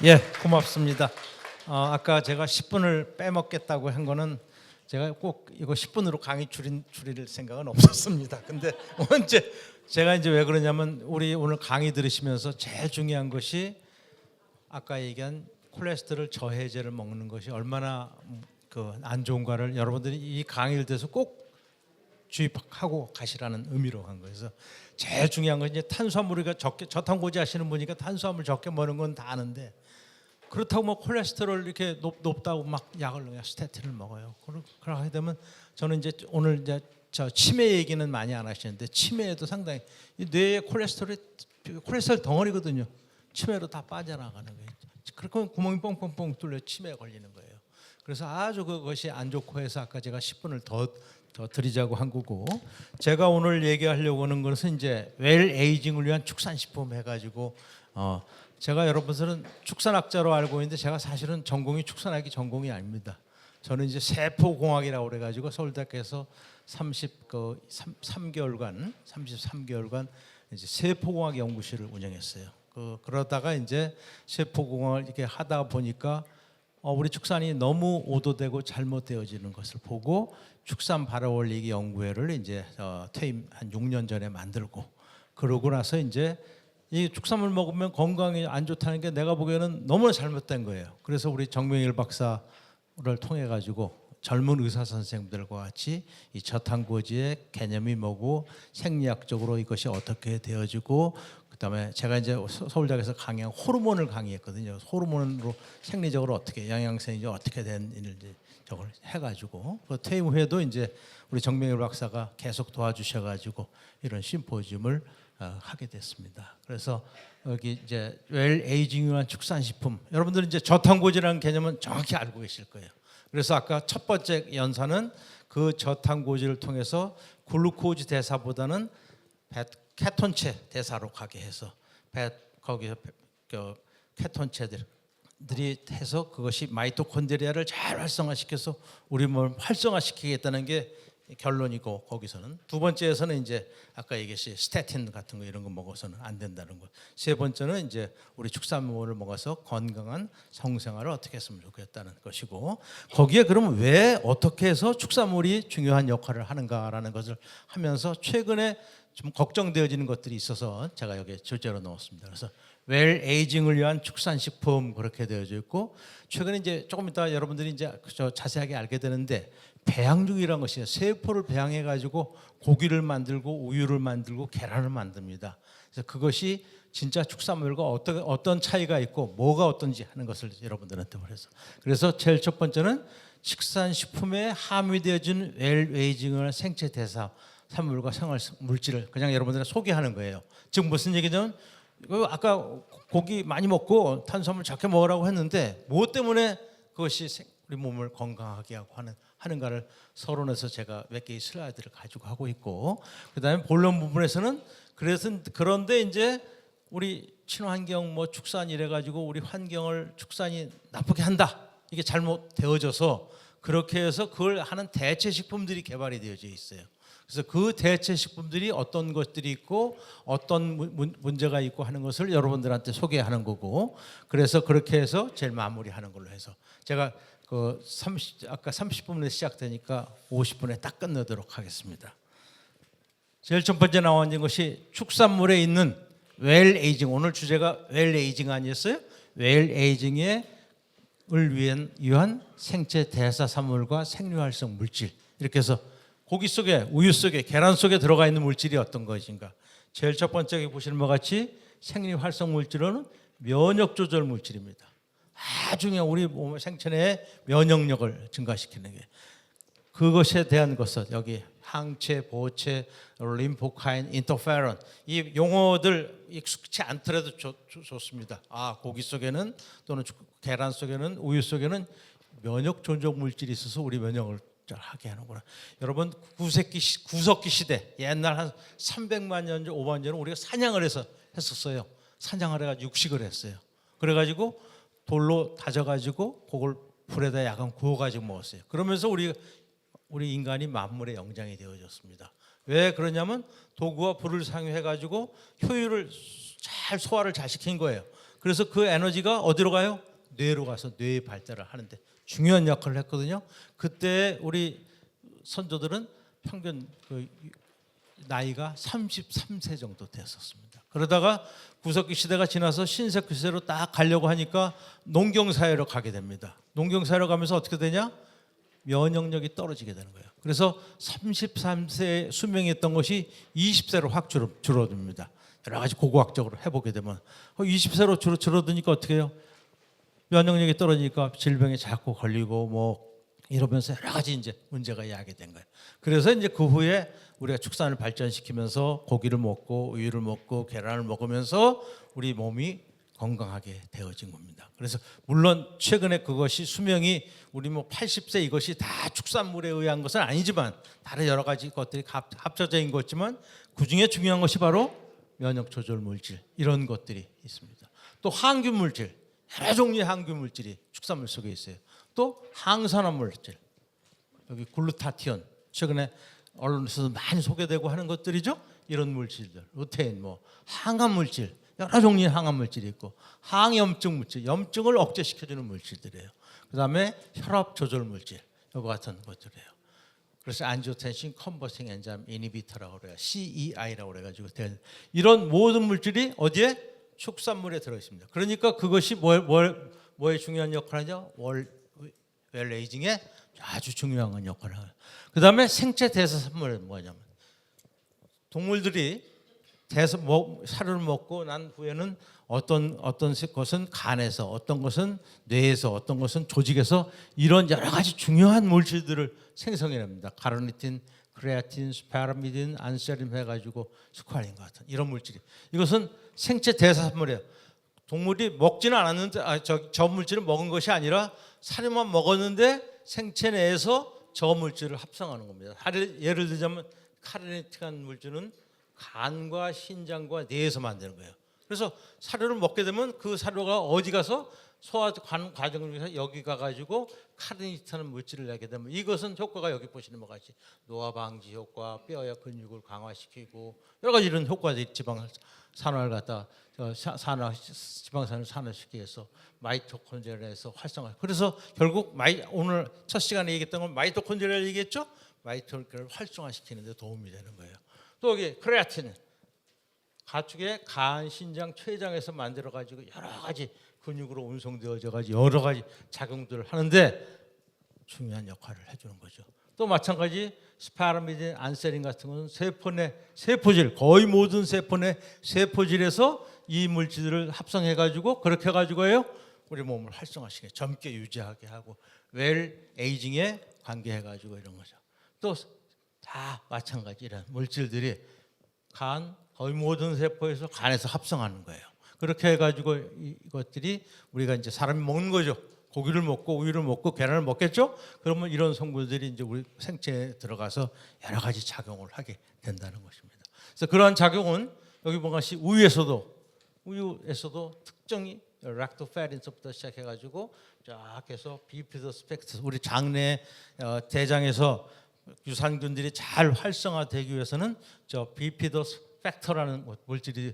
예, 고맙습니다. 아까 제가 10분을 빼먹겠다고 한 거는 제가 꼭 이거 10분으로 강의 줄일 생각은 없었습니다. 근데 언제 제가 이제 왜 그러냐면 우리 오늘 강의 들으시면서 제일 중요한 것이 아까 얘기한 콜레스테롤 저해제를 먹는 것이 얼마나 안 좋은가를 여러분들이 이 강의를 들어서 꼭 주입하고 가시라는 의미로 한 거예요. 그래서 제일 중요한 건 이제 탄수화물이 적게 저탄고지 하시는 분이니까 탄수화물 적게 먹는 건 다 아는데 그렇다고 뭐 콜레스테롤 이렇게 높다고 막 약을 넣어요. 스테틴을 먹어요. 그렇게 되면 저는 이제 오늘 이제 저 치매 얘기는 많이 안 하시는데 치매에도 상당히 이 뇌에 콜레스테롤 덩어리거든요. 치매로 다 빠져나가는 거예요. 그렇게 구멍이 뻥뻥뻥 뚫려 치매에 걸리는 거예요. 그래서 아주 그것이 안 좋고 해서 아까 제가 10분을 더 드리자고 한 거고, 제가 오늘 얘기하려고 하는 것은 이제 웰 에이징을 위한 축산식품 해가지고 제가 여러분들은 축산학자로 알고 있는데 제가 사실은 전공이 축산학이 전공이 아닙니다. 저는 이제 세포공학이라고 그래가지고 서울대학교에서 33개월간 이제 세포공학 연구실을 운영했어요. 그러다가 이제 세포공학을 이렇게 하다 보니까 우리 축산이 너무 오도되고 잘못되어지는 것을 보고 축산 발효 원리기 연구회를 이제 퇴임 한 6년 전에 만들고, 그러고 나서 이제 이 축산물 먹으면 건강에 안 좋다는 게 내가 보기에는 너무나 잘못된 거예요. 그래서 우리 정명일 박사를 통해 가지고 젊은 의사 선생님들과 같이 이 저탄고지의 개념이 뭐고 생리학적으로 이것이 어떻게 되어지고, 그다음에 제가 이제 서울대학에서 강의한 호르몬을 강의했거든요. 호르몬으로 생리적으로 어떻게 영양생이 어떻게 된 일인지 저걸 해가지고 그 퇴임 후에도 이제 우리 정명일 박사가 계속 도와주셔가지고 이런 심포지움을 하게 됐습니다. 그래서 여기 이제 웰 에이징이란 축산식품, 여러분들은 이제 저탄고지라는 개념은 정확히 알고 계실 거예요. 그래서 아까 첫 번째 연산은 그 저탄고지를 통해서 글루코즈 대사보다는 케톤체 대사로 가게 해서 거기서 케톤체들이 해서 그것이 마이토콘드리아를 잘 활성화시켜서 우리 몸을 활성화시키겠다는 게 결론이고, 거기서는 두 번째에서는 이제 아까 얘기했듯이 스테틴 같은 거 이런 거 먹어서는 안 된다는 거. 세 번째는 이제 우리 축산물을 먹어서 건강한 성생활을 어떻게 했으면 좋겠다는 것이고, 거기에 그러면 왜 어떻게 해서 축산물이 중요한 역할을 하는가라는 것을 하면서 최근에 좀 걱정되어지는 것들이 있어서 제가 여기에 주제로 넣었습니다. 그래서 웰 에이징을 위한 축산식품 그렇게 되어져 있고, 최근에 이제 조금 이따 여러분들이 이제 자세하게 알게 되는데 배양육이라는 것이 세포를 배양해 가지고 고기를 만들고 우유를 만들고 계란을 만듭니다. 그래서 그것이 진짜 축산물과 어떤 차이가 있고 뭐가 어떤지 하는 것을 여러분들한테 그래서 제일 첫 번째는 축산식품에 함유되어진 웰 에이징을 생체 대사 산물과 생활 물질을 그냥 여러분들한테 소개하는 거예요. 지금 무슨 얘기냐면 아까 고기 많이 먹고 탄수화물 적게 먹으라고 했는데 무엇 때문에 그것이 우리 몸을 건강하게 하고 하는가를 서론에서 제가 몇 개의 슬라이드를 가지고 하고 있고, 그다음에 본론 부분에서는 그런데 이제 우리 친환경 뭐 축산 이래 가지고 우리 환경을 축산이 나쁘게 한다, 이게 잘못되어져서 그렇게 해서 그걸 하는 대체 식품들이 개발이 되어져 있어요. 그래서 그 대체 식품들이 어떤 것들이 있고 어떤 문제가 있고 하는 것을 여러분들한테 소개하는 거고, 그래서 그렇게 해서 제일 마무리하는 걸로 해서 제가 아까 30분에 시작되니까 50분에 딱 끝내도록 하겠습니다. 제일 첫 번째 나온 것이 축산물에 있는 웰 에이징, 오늘 주제가 웰 에이징 아니었어요? 웰 에이징을 위한 생체 대사 산물과 생리활성 물질, 이렇게 해서 고기 속에, 우유 속에, 계란 속에 들어가 있는 물질이 어떤 것인가. 제일 첫 번째 보시는 것 같이 생리활성 물질은 면역 조절 물질입니다. 아주 중요한 우리 몸 생체 내의 면역력을 증가시키는 게, 그것에 대한 것은 여기 항체, 보체, 림포카인, 인터페론, 이 용어들 익숙치 않더라도 좋습니다. 고기 속에는 또는 계란 속에는 우유 속에는 면역 조절 물질이 있어서 우리 면역을 하게 하는구나. 여러분 구석기 시대, 옛날 한 300만 년 전, 5만 년 전에 우리가 사냥을 했었어요. 사냥을 해가지고 육식을 했어요. 그래가지고 돌로 다져가지고 그걸 불에다 약간 구워가지고 먹었어요. 그러면서 우리 인간이 만물의 영장이 되어졌습니다. 왜 그러냐면 도구와 불을 사용해가지고 효율을 잘 소화를 잘 시킨 거예요. 그래서 그 에너지가 어디로 가요? 뇌로 가서 뇌의 발달을 하는데 중요한 역할을 했거든요. 그때 우리 선조들은 평균 그 나이가 33세 정도 됐었습니다. 그러다가 구석기 시대가 지나서 신석기 시대로 딱 가려고 하니까 농경사회로 가게 됩니다. 농경사회로 가면서 어떻게 되냐? 면역력이 떨어지게 되는 거예요. 그래서 33세 수명이 있던 것이 20세로 확 줄어듭니다. 여러 가지 고고학적으로 해보게 되면 20세로 줄어드니까 어떻게 해요? 면역력이 떨어지니까 질병에 자꾸 걸리고 뭐 이러면서 여러 가지 이제 문제가 야기게 된 거예요. 그래서 이제 그 후에 우리가 축산을 발전시키면서 고기를 먹고 우유를 먹고 계란을 먹으면서 우리 몸이 건강하게 되어진 겁니다. 그래서 물론 최근에 그것이 수명이 우리 뭐 80세 이것이 다 축산물에 의한 것은 아니지만 다른 여러 가지 것들이 합쳐져 있는 거지만 그 중에 중요한 것이 바로 면역 조절 물질 이런 것들이 있습니다. 또 항균 물질 여러 종류의 항균 물질이 축산물 속에 있어요. 또 항산화 물질 여기 글루타티온 최근에 언론에서도 많이 소개되고 하는 것들이죠. 이런 물질들 루테인 뭐 항암 물질 여러 종류의 항암 물질이 있고 항염증 물질 염증을 억제시켜주는 물질들이에요. 그다음에 혈압 조절 물질 이거 같은 것들이에요. 그래서 안지오텐신 컨버팅 엔자임 이니비터라고 그래요. CEI라고 그래가지고 이런 모든 물질이 어디에 축산물에 들어 있습니다. 그러니까 그것이 뭐에 중요한 역할을 하냐? 웰에이징에 아주 중요한 역할을 해요. 그다음에 생체 대사산물은 뭐냐면 동물들이 사료를 먹고 난 후에는 어떤 것은 간에서 어떤 것은 뇌에서 어떤 것은 조직에서 이런 여러 가지 중요한 물질들을 생성해냅니다. 카르니틴, 크레아틴, 스파라미딘, 안세린 해가지고 스ኳ린 같은 이런 물질이 이것은 생체 대사산물이에요. 동물이 먹지는 않았는데 저 물질을 먹은 것이 아니라 사료만 먹었는데 생체 내에서 저 물질을 합성하는 겁니다. 예를 들자면 카르니틴한 물질은 간과 신장과 뇌에서 만드는 거예요. 그래서 사료를 먹게 되면 그 사료가 어디 가서 소화 과정 중에서 여기 가가지고 카르니틴한 물질을 내게 되면 이것은 효과가 여기 보시는 것 같이 노화 방지 효과, 뼈와 근육을 강화시키고 여러 가지 이런 효과들이 지방 산화를 갖다 지방산을 산화시키기 위해서 마이토콘드리아에서 활성화. 그래서 결국 오늘 첫 시간에 얘기했던 건 마이토콘드리아를 얘기했죠. 마이토콘드리아를 활성화시키는 데 도움이 되는 거예요. 또 여기 크레아틴 가축의 간, 신장, 췌장에서 만들어 가지고 여러 가지 근육으로 운송되어져 가지고 여러 가지 작용들을 하는데 중요한 역할을 해주는 거죠. 또 마찬가지 스파라미딘, 안세린 같은 것은 세포 내 세포질 거의 모든 세포 내 세포질에서 이 물질들을 합성해 가지고 그렇게 해 가지고요 우리 몸을 활성화시켜 젊게 유지하게 하고 웰 에이징에 관계해 가지고 이런 거죠. 또 다 마찬가지 이런 물질들이 간 거의 모든 세포에서 간에서 합성하는 거예요. 그렇게 해가지고 이것들이 우리가 이제 사람이 먹는 거죠. 고기를 먹고 우유를 먹고 계란을 먹겠죠. 그러면 이런 성분들이 이제 우리 생체에 들어가서 여러 가지 작용을 하게 된다는 것입니다. 그래서 그러한 작용은 여기 보면 우유에서도 특정히 락토페린서부터 시작해가지고 쫙 해서 비피더 팩터 우리 장내 대장에서 유산균들이 잘 활성화되기 위해서는 저 비피더 팩터라는 물질이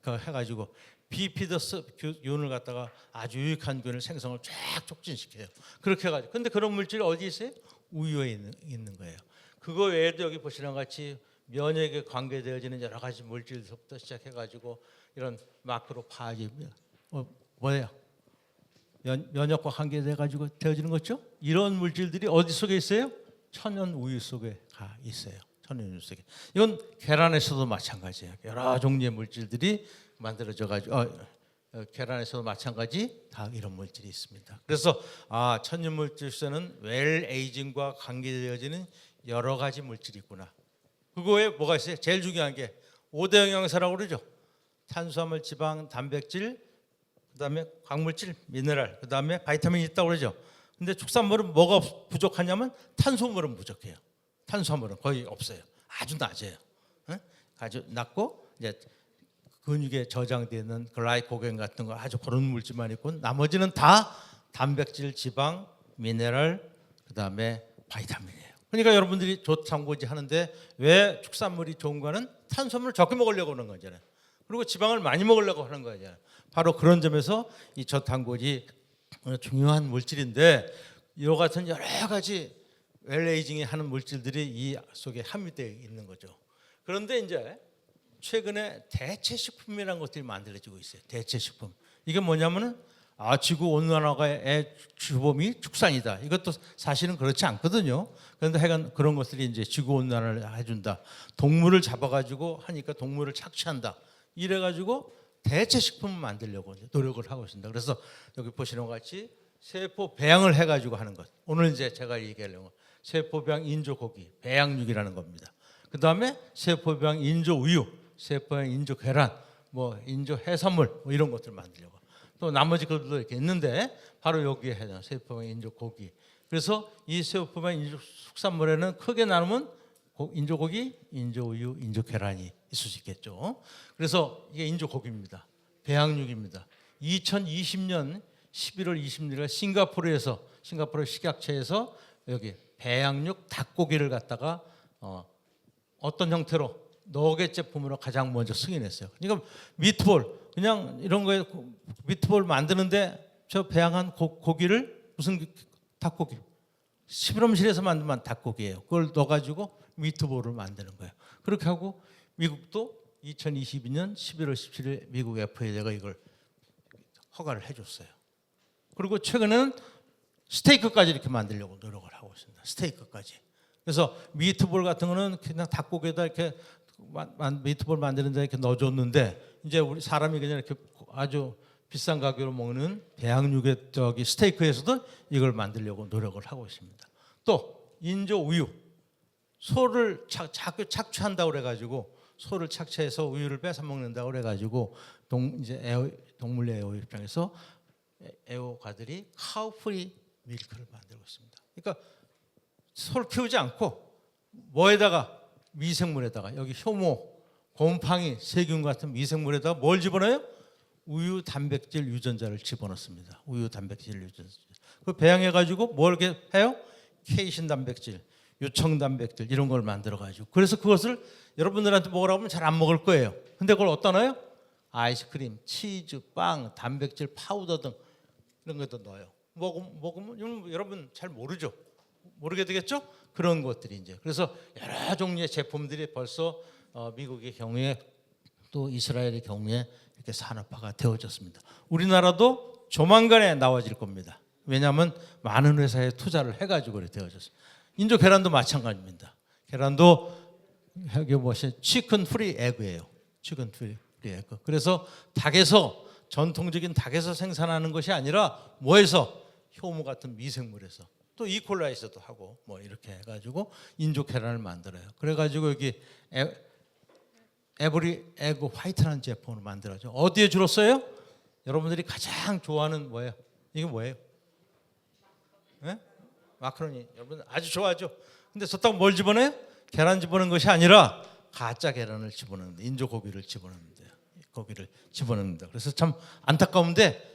해가지고 비피더스 균을 갖다가 아주 유익한 균을 생성을 쫙 촉진시켜요. 그렇게 해가지고 근데 그런 물질이 어디 있어요? 우유에 있는 거예요. 그거 외에도 여기 보시는 같이 면역에 관계되어지는 여러 가지 물질부터 시작해가지고 이런 마크로파지 뭐예요? 면역과 관계돼가지고 되어지는 거죠? 이런 물질들이 어디 속에 있어요? 천연 우유 속에 가 있어요. 천연 우유 속에. 이건 계란에서도 마찬가지예요. 여러 종류의 물질들이 만들어져 가지고 계란에서도 마찬가지 다 이런 물질이 있습니다. 그래서 천연 물질 속에는 웰 에이징과 관계되어지는 여러 가지 물질이 있구나. 그거에 뭐가 있어요? 제일 중요한 게 5대 영양소라고 그러죠. 탄수화물, 지방, 단백질, 그다음에 광물질, 미네랄, 그다음에 바이타민이 있다고 그러죠. 근데 축산물은 뭐가 부족하냐면 탄수화물은 부족해요. 탄수화물은 거의 없어요. 아주 낮아요. 아주 낮고 이제 근육에 저장되어 있는 글라이코겐 같은 거 아주 그런 물질만 있고 나머지는 다 단백질, 지방, 미네랄, 그다음에 바이타민이에요. 그러니까 여러분들이 좋다고지 하는데 왜 축산물이 좋은가는 탄수화물을 적게 먹으려고 하는 거잖아요. 그리고 지방을 많이 먹으려고 하는 거예요. 바로 그런 점에서 이 저탄고지 중요한 물질인데 이와 같은 여러 가지 웰에이징이 하는 물질들이 이 속에 함유되어 있는 거죠. 그런데 이제 최근에 대체식품이라는 것들이 만들어지고 있어요. 대체식품. 이게 뭐냐면은 지구 온난화의 주범이 축산이다. 이것도 사실은 그렇지 않거든요. 그런데 하여간 그런 것들이 이제 지구 온난화를 해준다. 동물을 잡아가지고 하니까 동물을 착취한다. 이래가지고 대체식품을 만들려고 노력을 하고 있습니다. 그래서 여기 보시는 것 같이 세포 배양을 해가지고 하는 것. 오늘 이제 제가 얘기하려는 세포 배양 인조 고기, 배양육이라는 겁니다. 그 다음에 세포 배양 인조 우유, 세포 배양 인조 계란, 뭐 인조 해산물 뭐 이런 것들 만들려고. 또 나머지 것들도 이렇게 있는데 바로 여기에 해당 세포 배양 인조 고기. 그래서 이 세포 배양 인조 숙산물에는 크게 나누면 인조 고기, 인조 우유, 인조 계란이 있을 수 있겠죠. 그래서 이게 인조 고기입니다. 배양육입니다. 2020년 11월 20일 싱가포르 식약처에서 여기 배양육 닭고기를 갖다가 어떤 형태로 너겟 제품으로 가장 먼저 승인했어요. 그러니까 미트볼 그냥 이런 거에 미트볼 만드는데 저 배양한 고기를 무슨 닭고기 실험실에서 만든 닭고기예요. 그걸 넣어가지고 미트볼을 만드는 거예요. 그렇게 하고 미국도 2022년 11월 17일 미국 FDA가 이걸 허가를 해줬어요. 그리고 최근에는 스테이크까지 이렇게 만들려고 노력을 하고 있습니다. 스테이크까지. 그래서 미트볼 같은 거는 그냥 닭고기에다 이렇게 미트볼 만드는데 이렇게 넣어줬는데 이제 우리 사람이 그냥 이렇게 아주 비싼 가격으로 먹는 배양육의 스테이크에서도 이걸 만들려고 노력을 하고 있습니다. 또 인조 우유, 소를 자꾸 착취한다고 그래가지고 소를 착취해서 우유를 뺏어 먹는다고 그래가지고 동물 애호 입장에서 애호가들이 카우프리 밀크를 만들고 있습니다. 그러니까 소를 키우지 않고 뭐에다가 미생물에다가 여기 효모, 곰팡이, 세균 같은 미생물에다가 뭘 집어넣어요? 우유 단백질 유전자를 집어넣습니다. 우유 단백질 유전자. 그 배양해가지고 뭘 이렇게 해요? 케이신 단백질, 요청 단백질 이런 걸 만들어가지고 그래서 그것을 여러분들한테 먹으라고 하면 잘 안 먹을 거예요. 근데 그걸 어디다 넣어요? 아이스크림, 치즈, 빵, 단백질 파우더 등 이런 것도 넣어요. 먹으면 여러분 잘 모르죠. 모르게 되겠죠? 그런 것들이 이제 그래서 여러 종류의 제품들이 벌써 미국의 경우에 또 이스라엘의 경우에 이렇게 산업화가 되어졌습니다. 우리나라도 조만간에 나와질 겁니다. 왜냐하면 많은 회사에 투자를 해가지고 그렇게 되어졌습니다. 인조 계란도 마찬가지입니다. 계란도 여기 보시면 치킨 프리 에그예요. 치킨 프리 에그. 그래서 닭에서 전통적인 닭에서 생산하는 것이 아니라 뭐에서 효모 같은 미생물에서 또 이콜라에서도 하고 뭐 이렇게 해가지고 인조 계란을 만들어요. 그래가지고 여기 에브리 에그 화이트라는 제품을 만들어죠. 어디에 주로 써요? 여러분들이 가장 좋아하는 뭐예요? 이게 뭐예요? 네? 마카로니 여러분 아주 좋아하죠. 근데 줬다고 뭘 집어넣어요? 계란 집어넣는 것이 아니라 가짜 계란을 집어넣는다. 인조 고기를 집어넣는다. 고기를 집어넣는다. 그래서 참 안타까운데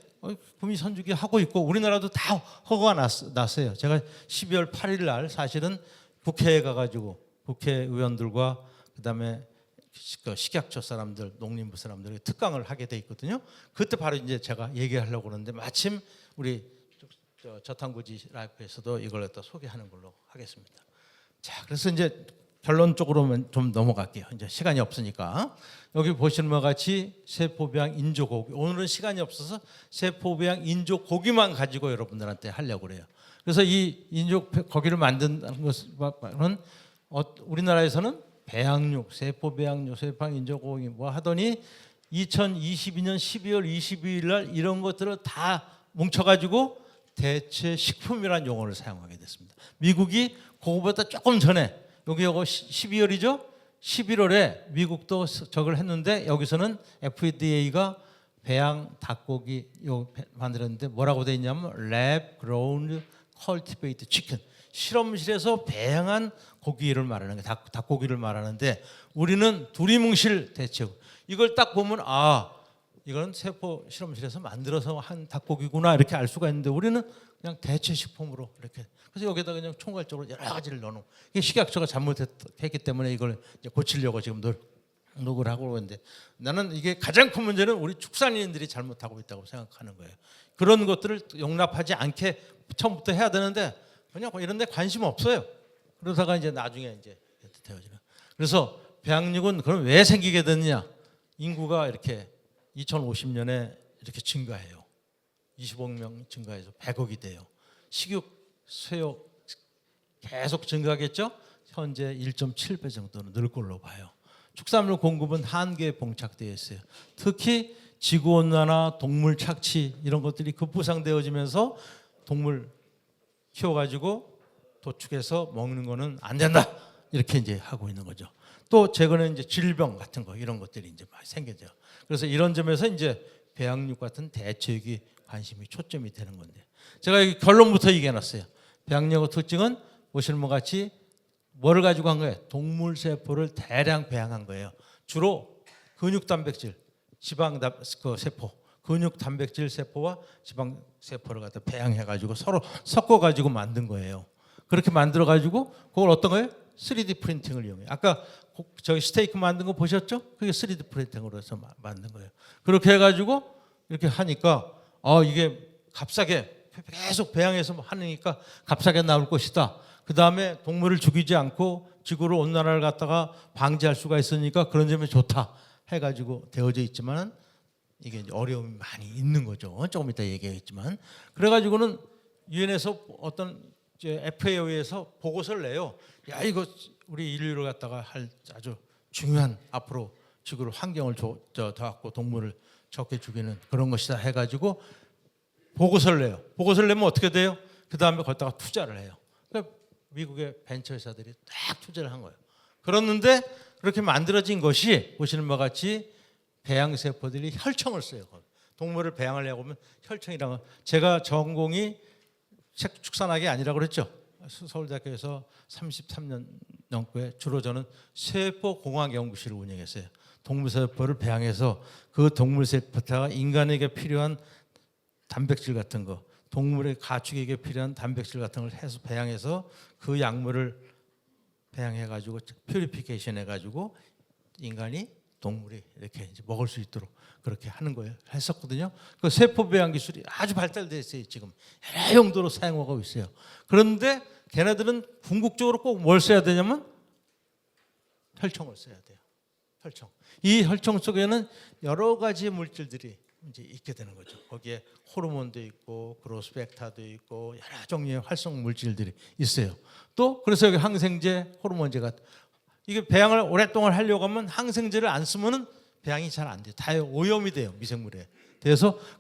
구미 선주기 하고 있고 우리나라도 다 허가가 났어요. 제가 12월 8일 날 사실은 국회에 가가지고 국회의원들과 그다음에 식약처 사람들, 농림부 사람들이 특강을 하게 돼 있거든요. 그때 바로 이제 제가 얘기하려고 그러는데 마침 우리 저탄고지 라이프에서도 이걸 갖다 소개하는 걸로 하겠습니다. 자, 그래서 이제 결론적으로만 좀 넘어갈게요. 이제 시간이 없으니까 여기 보시는 것과 같이 세포배양 인조고기. 오늘은 시간이 없어서 세포배양 인조고기만 가지고 여러분들한테 하려고 그래요. 그래서 이 인조고기를 만든다는 것은 우리나라에서는 배양육, 세포배양육, 세포배양 인조고기 뭐 하더니 2022년 12월 22일 날 이런 것들을 다 뭉쳐가지고 대체 식품이라는 용어를 사용하게 됐습니다. 미국이 그거보다 조금 전에 여기 12월이죠. 11월에 미국도 저걸 했는데 여기서는 FDA가 배양 닭고기 만들었는데 뭐라고 돼 있냐면 Lab Grown Cultivated Chicken, 실험실에서 배양한 고기를 말하는 거예요. 닭고기를 말하는데 우리는 두리뭉실 대체육. 이걸 딱 보면 이건 세포 실험실에서 만들어서 한 닭고기구나 이렇게 알 수가 있는데 우리는 그냥 대체 식품으로 이렇게 그래서 여기다 그냥 총괄적으로 여러 가지를 넣어놓은 이게 식약처가 잘못했기 때문에 이걸 이제 고치려고 지금 녹을 하고 그러는데 나는 이게 가장 큰 문제는 우리 축산인들이 잘못하고 있다고 생각하는 거예요. 그런 것들을 용납하지 않게 처음부터 해야 되는데 그냥 이런 데 관심 없어요. 그러다가 이제 나중에 이제 되어지는. 그래서 배양육은 그럼 왜 생기게 됐느냐? 인구가 이렇게 2050년에 이렇게 증가해요. 20억 명 증가해서 100억이 돼요. 식육, 쇠육 계속 증가하겠죠? 현재 1.7배 정도는 늘 걸로 봐요. 축산물 공급은 한계에 봉착되어 있어요. 특히 지구온난화, 동물 착취 이런 것들이 급부상되어지면서 동물 키워가지고 도축해서 먹는 거는 안 된다. 이렇게 이제 하고 있는 거죠. 또 최근에 이제 질병 같은 거 이런 것들이 이제 많이 생겨져요. 그래서 이런 점에서 이제 배양육 같은 대체육이 관심이 초점이 되는 건데 제가 여기 결론부터 얘기해놨어요. 배양육의 특징은 보시는 것 같이 뭐를 가지고 한 거예요? 동물 세포를 대량 배양한 거예요. 주로 근육 단백질, 지방 세포, 근육 단백질 세포와 지방 세포를 갖다 배양해 가지고 서로 섞어 가지고 만든 거예요. 그렇게 만들어 가지고 그걸 어떤 거예요? 3D 프린팅을 이용해요. 아까 저기 스테이크 만든 거 보셨죠? 그게 3D 프린팅으로 해서 만든 거예요. 그렇게 해 가지고 이렇게 하니까 이게 값싸게 계속 배양해서 하니까 값싸게 나올 것이다. 그 다음에 동물을 죽이지 않고 지구를 온난화를 갖다가 방지할 수가 있으니까 그런 점이 좋다 해가지고 되어져 있지만 이게 이제 어려움이 많이 있는 거죠. 조금 이따 얘기하겠지만 그래가지고는 유엔에서 어떤 FAO에서 보고서를 내요. 야 이거 우리 인류를 갖다가 할 아주 중요한 앞으로 지구를 환경을 더 갖고 동물을 적게 죽이는 그런 것이다 해가지고 보고서를 내요. 보고서를 내면 어떻게 돼요? 그 다음에 거기다가 투자를 해요. 그러니까 미국의 벤처 회사들이 딱 투자를 한 거예요. 그렇는데 그렇게 만들어진 것이 보시는 바와 같이 배양 세포들이 혈청을 써요. 동물을 배양을 하고 보면 혈청이라는 거. 제가 전공이 축산학이 아니라고 그랬죠. 서울대학교에서 33년 넘게 주로 저는 세포공학 연구실을 운영했어요. 동물 세포를 배양해서 그 동물 세포가 인간에게 필요한 단백질 같은 거, 동물의 가축에게 필요한 단백질 같은 걸 해서 배양해서 그 약물을 배양해 가지고 퓨리피케이션 해 가지고 인간이 동물이 이렇게 이제 먹을 수 있도록 그렇게 하는 거예요. 했었거든요. 그 세포 배양 기술이 아주 발달돼 있어요. 지금 여러 용도로 사용하고 있어요. 그런데 걔네들은 궁극적으로 꼭 뭘 써야 되냐면 혈청을 써야 돼요. 혈청. 이 혈청 속에는 여러 가지 물질들이 이제 있게 되는 거죠. 거기에 호르몬도 있고 그로스펙타도 있고 여러 종류의 활성 물질들이 있어요. 또 그래서 여기 항생제, 호르몬제가 이게 배양을 오랫동안 하려고 하면 항생제를 안 쓰면은 배양이 잘 안 돼요. 다 오염이 돼요. 미생물에.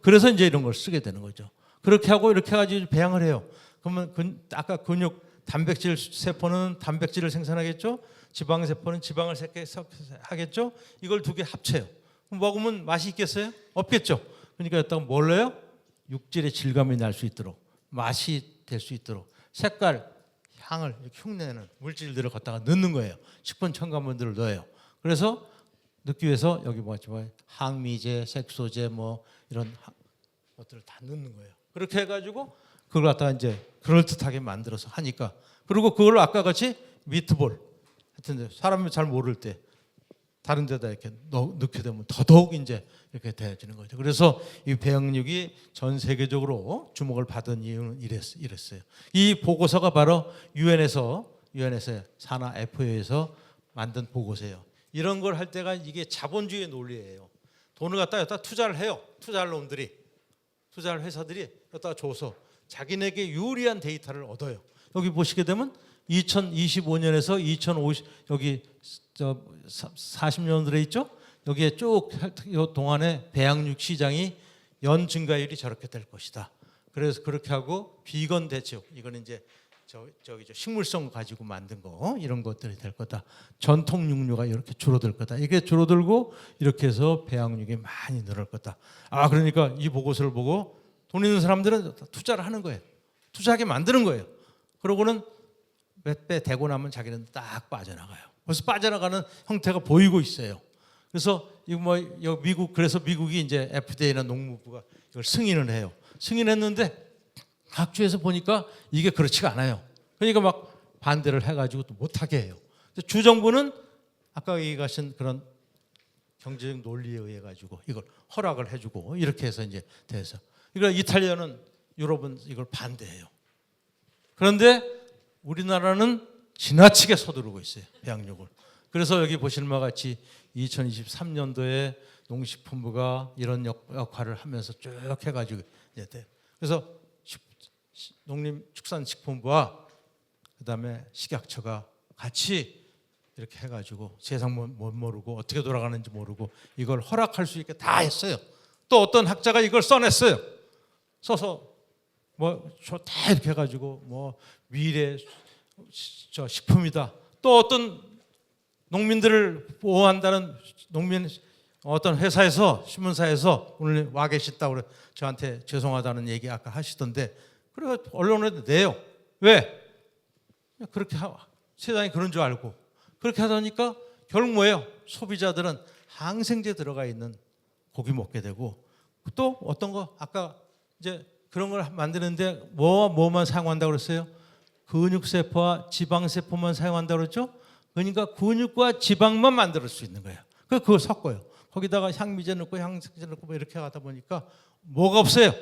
그래서 이제 이런 걸 쓰게 되는 거죠. 그렇게 하고 이렇게 해가지고 배양을 해요. 그러면 아까 근육 단백질 세포는 단백질을 생산하겠죠. 지방 세포는 지방을 하겠죠. 이걸 두 개 합쳐요. 먹으면 맛이 있겠어요? 없겠죠. 그러니까 여기다가 뭘 넣어요? 육질의 질감이 날 수 있도록 맛이 될 수 있도록 색깔, 향을 흉내내는 물질들을 갖다가 넣는 거예요. 식품 첨가물들을 넣어요. 그래서 넣기 위해서 여기 항미제, 색소제 뭐 이런 것들을 다 넣는 거예요. 그렇게 해가지고 그걸 갖다가 이제 그럴듯하게 만들어서 하니까 그리고 그걸 아까 같이 미트볼 하여튼 사람이 잘 모를 때 다른 데다 이렇게 넣게 되면 더더욱 이제 이렇게 되어지는 거죠. 그래서 이 배양육이 전 세계적으로 주목을 받은 이유는 이랬어요. 이 보고서가 바로 유엔에서 산하 FAO에서 만든 보고서예요. 이런 걸 할 때가 이게 자본주의의 논리예요. 돈을 갖다 투자를 해요. 투자할 놈들이, 투자할 회사들이 갖다 줘서 자기네에게 유리한 데이터를 얻어요. 여기 보시게 되면 2025년에서 2050 여기 40년 들에 있죠. 여기에 쭉 동안에 배양육 시장이 연 증가율이 저렇게 될 것이다. 그래서 그렇게 하고 비건 대체육 이거는 이제 식물성 가지고 만든 거 이런 것들이 될 거다. 전통 육류가 이렇게 줄어들 거다. 이게 줄어들고 이렇게 해서 배양육이 많이 늘을 거다. 그러니까 이 보고서를 보고 돈 있는 사람들은 투자를 하는 거예요. 투자하게 만드는 거예요. 그러고는 몇 배 되고 나면 자기는 딱 빠져나가요. 벌써 빠져나가는 형태가 보이고 있어요. 그래서 이거 그래서 미국이 이제 FDA나 농무부가 이걸 승인을 해요. 승인했는데 각 주에서 보니까 이게 그렇지가 않아요. 그러니까 막 반대를 해가지고 또 못하게 해요. 주 정부는 아까 얘기하신 그런 경제적 논리에 의해 가지고 이걸 허락을 해주고 이렇게 해서 이제 돼서 그러니까 이탈리아는 유럽은 이걸 반대해요. 그런데 우리나라는 지나치게 서두르고 있어요. 배양육을. 그래서 여기 보시는 바와 같이 2023년도에 농식품부가 이런 역할을 하면서 쭉 해가지고 이제 돼요. 그래서 농림축산식품부와 그다음에 식약처가 같이 이렇게 해가지고 세상 못 모르고 어떻게 돌아가는지 모르고 이걸 허락할 수 있게 다 했어요. 또 어떤 학자가 이걸 써냈어요. 써서 뭐 다 이렇게 해가지고 뭐 미래 저 식품이다. 또 어떤 농민들을 보호한다는 농민 어떤 회사에서 신문사에서 오늘 와 계셨다고 저한테 죄송하다는 얘기 아까 하시던데 그래 언론에도 내요. 왜? 그렇게 세상이 그런 줄 알고 그렇게 하다니까 결국 뭐예요? 소비자들은 항생제 들어가 있는 고기 먹게 되고 또 어떤 거 아까 이제 그런 걸 만드는데 뭐만 사용한다고 그랬어요? 근육세포와 지방세포만 사용한다고 그랬죠? 그러니까 근육과 지방만 만들 수 있는 거예요. 그걸 섞어요. 거기다가 향미제 넣고 향생제 넣고 뭐 이렇게 하다 보니까 뭐가 없어요.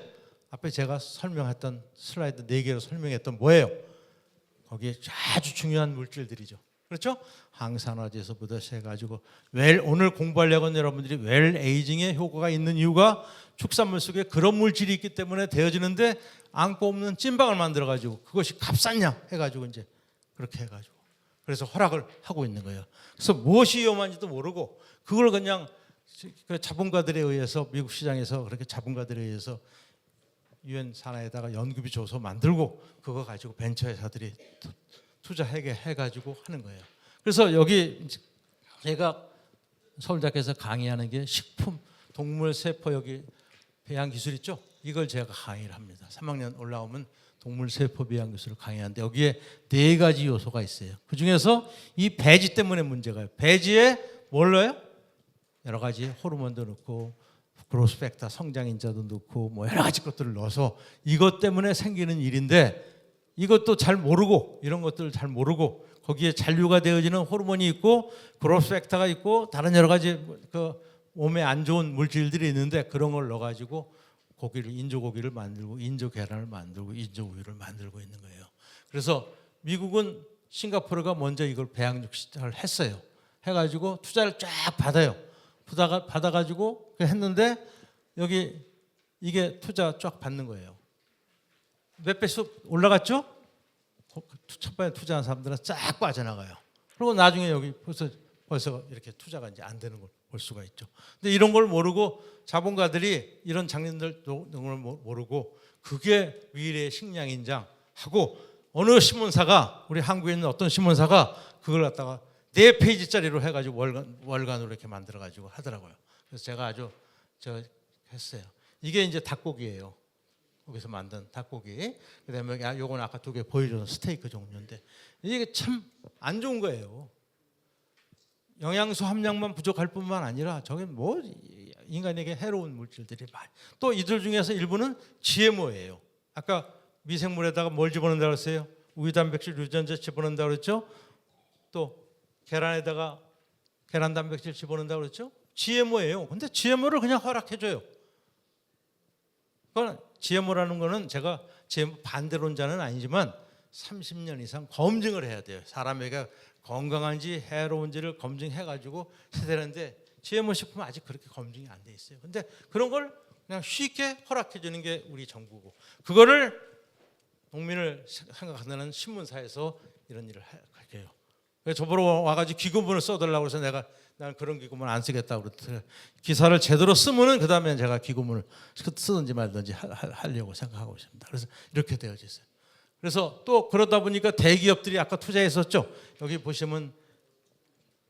앞에 제가 설명했던 슬라이드 4개로 설명했던 뭐예요? 거기에 아주 중요한 물질들이죠. 그렇죠? 항산화제에서부터 해가지고 오늘 공부하려고 여러분들이 웰 에이징의 효과가 있는 이유가 축산물 속에 그런 물질이 있기 때문에 되어지는데 안고 없는 찐빵을 만들어가지고 그것이 값쌌냐 해가지고 이제 그렇게 해가지고 그래서 허락을 하고 있는 거예요. 그래서 무엇이 위험한지도 모르고 그걸 그냥 자본가들에 의해서 미국 시장에서 그렇게 자본가들에 의해서 유엔 산하에다가 연구비 줘서 만들고 그거 가지고 벤처 회사들이 투자하게 해가지고 하는 거예요. 그래서 여기 제가 서울대학교에서 강의하는 게 식품 동물 세포 여기 배양 기술 있죠? 이걸 제가 강의를 합니다. 3학년 올라오면 동물 세포 배양 기술을 강의하는데 여기에 4가지 요소가 있어요. 그 중에서 이 배지 때문에 문제가요. 배지에 뭘 넣어요? 여러 가지 호르몬도 넣고 그로스 팩터 성장인자도 넣고 뭐 여러 가지 것들을 넣어서 이것 때문에 생기는 일인데 이것도 잘 모르고 이런 것들을 잘 모르고 거기에 잔류가 되어지는 호르몬이 있고 그로스 팩터가 있고 다른 여러 가지 그 몸에 안 좋은 물질들이 있는데 그런 걸 넣어가지고 고기를 인조고기를 만들고 인조 계란을 만들고 인조 우유를 만들고 있는 거예요. 그래서 미국은 싱가포르가 먼저 이걸 배양육 시작을 했어요. 해가지고 투자를 쫙 받아요. 받아가지고 했는데 여기 이게 투자 쫙 받는 거예요. 몇 배씩 올라갔죠? 첫 번에 투자한 사람들은 쫙 빠져나가요. 그리고 나중에 여기 벌써 이렇게 투자가 이제 안 되는 걸 볼 수가 있죠. 근데 이런 걸 모르고 자본가들이 이런 장면들 모르고 그게 미래의 식량인장 하고 어느 신문사가 우리 한국에 있는 어떤 신문사가 그걸 갖다가 4페이지짜리로 해가지고 월간으로 이렇게 만들어가지고 하더라고요. 그래서 제가 아주 했어요. 이게 이제 닭고기예요. 거기서 만든 닭고기. 그다음에 요건 아까 2개 보여줬던 스테이크 종류인데 이게 참 안 좋은 거예요. 영양소 함량만 부족할 뿐만 아니라 저게 뭐 인간에게 해로운 물질들이 많이. 또 이들 중에서 일부는 GMO예요. 아까 미생물에다가 뭘 집어넣는다고 했어요? 우유, 단백질, 유전자 집어넣는다고 그랬죠? 또 계란에다가 계란 단백질 집어넣는다고 그랬죠? GMO예요. 근데 GMO를 그냥 허락해줘요. 그건 GMO라는 거는 제가 GMO 반대론자는 아니지만 30년 이상 검증을 해야 돼요. 사람에게 건강한지 해로운지를 검증해가지고 해되는데 GMO 식품은 아직 그렇게 검증이 안 돼 있어요. 근데 그런 걸 그냥 쉽게 허락해주는 게 우리 정부고 그거를 농민을 생각하는 신문사에서 이런 일을 해요. 그래서 저보러 와가지고 기고문을 써달라고 해서 내가 나는 그런 기고문 안 쓰겠다고 그랬더니 기사를 제대로 쓰면은 그 다음에 제가 기고문을 쓰든지 말든지 하려고 생각하고 있습니다. 그래서 이렇게 되어져 있어요. 그래서 또 그러다 보니까 대기업들이 아까 투자했었죠. 여기 보시면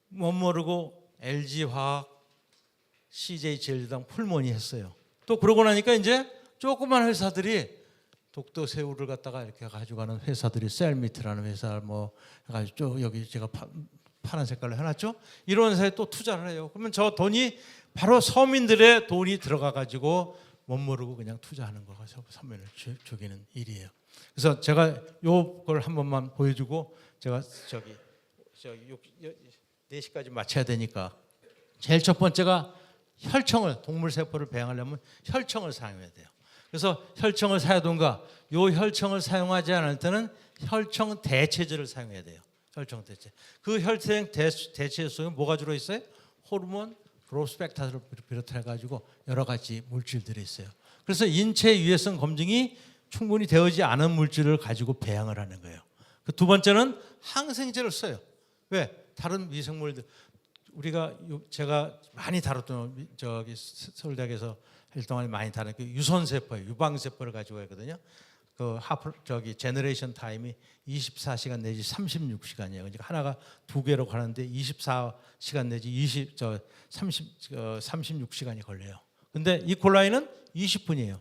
못 모르고 LG화학, CJ제일당, 풀몬이 했어요. 또 그러고 나니까 이제 조그만 회사들이 독도 새우를 갖다가 이렇게 가져가는 회사들이 셀미트라는 회사 뭐 해가지고 여기 제가 파란 색깔로 해놨죠. 이런 회사에 또 투자를 해요. 그러면 저 돈이 바로 서민들의 돈이 들어가 가지고 못 모르고 그냥 투자하는 거가 서민을 죽이는 일이에요. 그래서 제가 요걸 한 번만 보여주고 제가 저기 4시까지 마쳐야 되니까 제일 첫 번째가 혈청을 동물 세포를 배양하려면 혈청을 사용해야 돼요. 그래서 혈청을 사용하던가 요 혈청을 사용하지 않을 때는 혈청 대체제를 사용해야 돼요. 혈청 대체. 그 혈청 대체 속에 뭐가 들어 있어요? 호르몬, 그로스팩터를 비롯해 가지고 여러 가지 물질들이 있어요. 그래서 인체 유해성 검증이 충분히 되어지지 않은 물질을 가지고 배양을 하는 거예요. 그 두 번째는 항생제를 써요. 왜? 다른 미생물들 우리가 제가 많이 다뤘던 저기 서울대학에서 활동을 많이 다룬 그 유선세포예요. 유방세포를 가지고 있거든요. 그 저기 제너레이션 타임이 24시간 내지 36시간이에요. 그러니까 하나가 두 개로 가는데 24시간 내지 36시간이 걸려요. 근데 이콜라이는 20분이에요.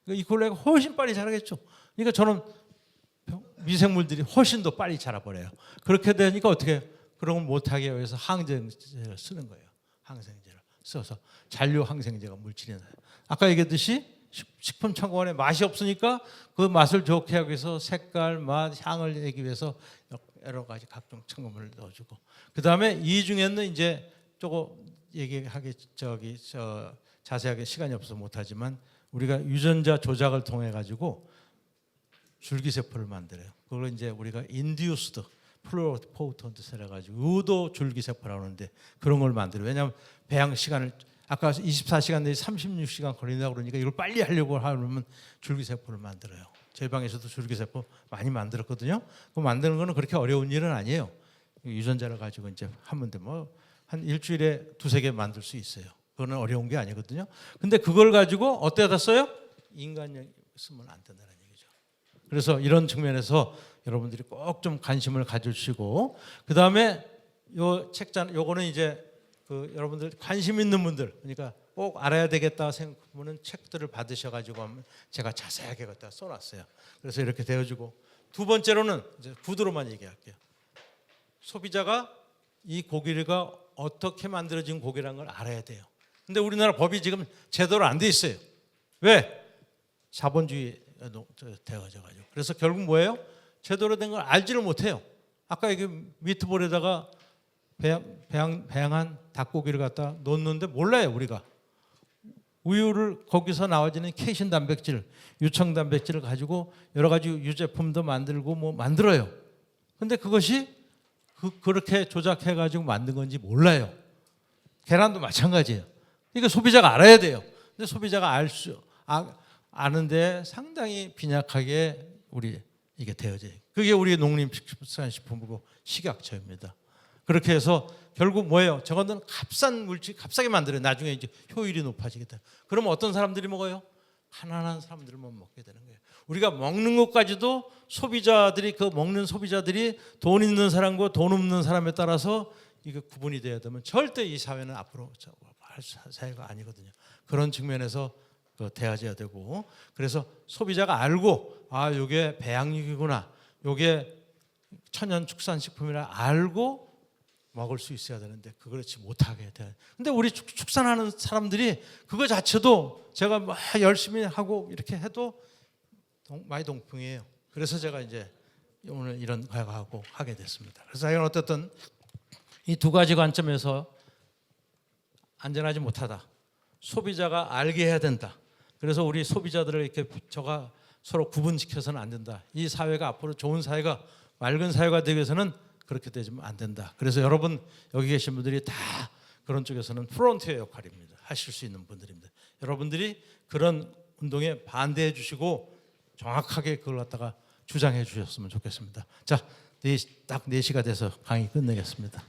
그러니까 이콜라이가 훨씬 빨리 자라겠죠. 그러니까 저는 미생물들이 훨씬 더 빨리 자라버려요. 그렇게 되니까 어떻게 그런 걸 못하게 위해서 항생제를 쓰는 거예요. 항생제를 써서 잔류 항생제가 물질이 나요. 아까 얘기했듯이 식품첨가원에 맛이 없으니까 그 맛을 좋게 하기 위해서 색깔, 맛, 향을 내기 위해서 여러 가지 각종 첨가물을 넣어주고 그 다음에 이 중에는 이제 조금 얘기하기 자세하게 시간이 없어서 못하지만 우리가 유전자 조작을 통해 가지고 줄기세포를 만들어요. 그걸 이제 우리가 인듀스드 플루로포턴트 셀을 가지고 유도 줄기세포라고 하는데 그런 걸 만들어요. 왜냐하면 배양 시간을 아까 24시간 내지 36시간 걸린다고 그러니까 이걸 빨리 하려고 하면 줄기세포를 만들어요. 저희 방에서도 줄기세포 많이 만들었거든요. 그 만드는 거는 그렇게 어려운 일은 아니에요. 유전자를 가지고 이제 하면 돼. 뭐 한 일주일에 두세 개 만들 수 있어요. 그거는 어려운 게 아니거든요. 근데 그걸 가지고 어디다 써요? 인간이 쓰면 안 된다는 얘기죠. 그래서 이런 측면에서 여러분들이 꼭 좀 관심을 가져주시고 그 다음에 요 책장 요거는 이제 그 여러분들 관심 있는 분들 그러니까 꼭 알아야 되겠다 생각하면 책들을 받으셔가지고 하면 제가 자세하게 갖다 써놨어요. 그래서 이렇게 되어주고 두 번째로는 이제 구두로만 얘기할게요. 소비자가 이 고기가 어떻게 만들어진 고기라는 걸 알아야 돼요. 근데 우리나라 법이 지금 제대로 안 돼 있어요. 왜? 자본주의 되어져가지고. 그래서 결국 뭐예요? 제대로 된 걸 알지를 못해요. 아까 여기 미트볼에다가 배양한 닭고기를 갖다 넣는데 몰라요 우리가. 우유를 거기서 나와지는 케이신 단백질, 유청 단백질을 가지고 여러 가지 유제품도 만들고 뭐 만들어요. 근데 그것이 그렇게 조작해 가지고 만든 건지 몰라요. 계란도 마찬가지예요. 그러니까 소비자가 알아야 돼요. 근데 소비자가 아는데 상당히 빈약하게 우리 이게 되어져요. 그게 우리 농림축산식품부 식약처입니다. 그렇게 해서 결국 뭐예요? 저거는 값싼 물질, 값싸게 만들어요. 나중에 이제 효율이 높아지겠다. 그러면 어떤 사람들이 먹어요? 가난한 사람들만 먹게 되는 거예요. 우리가 먹는 것까지도 소비자들이 그 먹는 소비자들이 돈 있는 사람과 돈 없는 사람에 따라서 이게 구분이 돼야 되면 절대 이 사회는 앞으로 할 사회가 아니거든요. 그런 측면에서 대해야 되고 그래서 소비자가 알고 아 이게 배양육이구나, 이게 천연축산식품이라 알고 먹을 수 있어야 되는데 그렇지 못하게 돼. 근데 우리 축산하는 사람들이 그거 자체도 제가 막 열심히 하고 이렇게 해도 많이 동풍이에요. 그래서 제가 이제 오늘 이런 가하고 하게 됐습니다. 그래서 이건 어쨌든 이 두 가지 관점에서 안전하지 못하다. 소비자가 알게 해야 된다. 그래서 우리 소비자들을 이렇게 저가 서로 구분시켜서는 안 된다. 이 사회가 앞으로 좋은 사회가 맑은 사회가 되기 위해서는 그렇게 되면 안 된다. 그래서 여러분 여기 계신 분들이 다 그런 쪽에서는 프론티어 역할입니다. 하실 수 있는 분들입니다. 여러분들이 그런 운동에 반대해 주시고 정확하게 그걸 갖다가 주장해 주셨으면 좋겠습니다. 자, 딱 4시가 돼서 강의 끝내겠습니다.